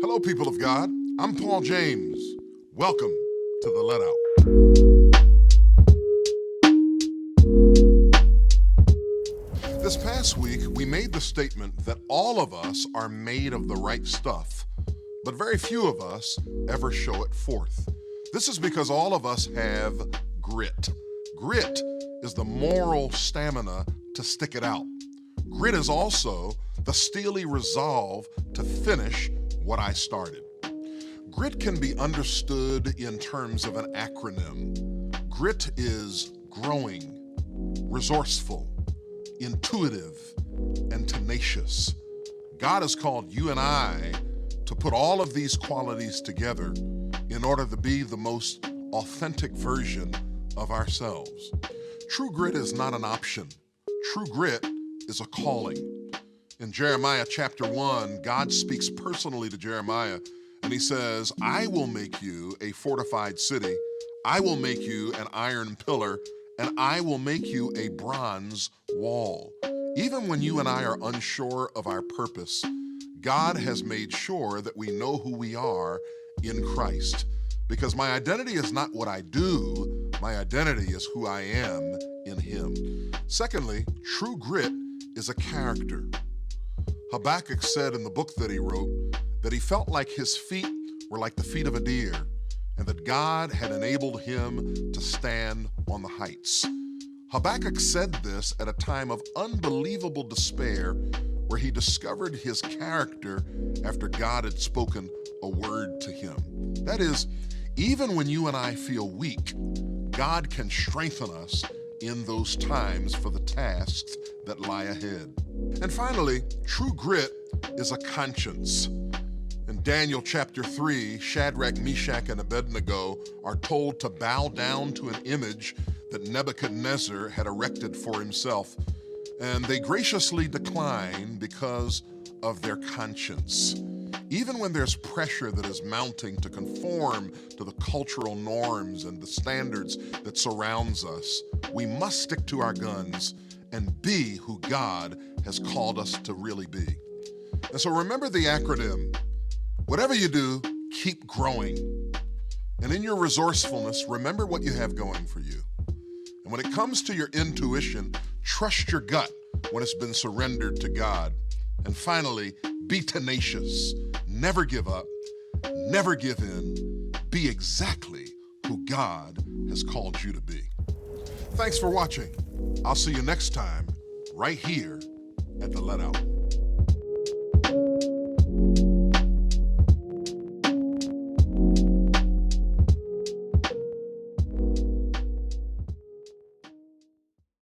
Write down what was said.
Hello, people of God. I'm Paul James. Welcome to The Let Out. This past week, we made the statement that all of us are made of the right stuff, but very few of us ever show it forth. This is because all of us have grit. Grit is the moral stamina to stick it out. Grit is also the steely resolve to finish what I started. Grit can be understood in terms of an acronym. Grit is growing, resourceful, intuitive, and tenacious. God has called you and I to put all of these qualities together in order to be the most authentic version of ourselves. True grit is not an option. True grit is a calling. In Jeremiah chapter 1, God speaks personally to Jeremiah, and he says, I will make you a fortified city, I will make you an iron pillar, and I will make you a bronze wall. Even when you and I are unsure of our purpose, God has made sure that we know who we are in Christ. Because my identity is not what I do, my identity is who I am in Him. Secondly, true grit is a character. Habakkuk said in the book that he wrote that he felt like his feet were like the feet of a deer and that God had enabled him to stand on the heights. Habakkuk said this at a time of unbelievable despair where he discovered his character after God had spoken a word to him. That is, even when you and I feel weak, God can strengthen us in those times for the tasks that lie ahead. And finally, true grit is a conscience. In Daniel chapter 3, Shadrach, Meshach, and Abednego are told to bow down to an image that Nebuchadnezzar had erected for himself, and they graciously decline because of their conscience. Even when there's pressure that is mounting to conform to the cultural norms and the standards that surrounds us, we must stick to our guns and be who God has called us to really be. And so remember the acronym. Whatever you do, keep growing. And in your resourcefulness, remember what you have going for you. And when it comes to your intuition, trust your gut when it's been surrendered to God. And finally, be tenacious. Never give up. Never give in. Be exactly who God has called you to be. Thanks for watching. I'll see you next time, right here at The Let Out.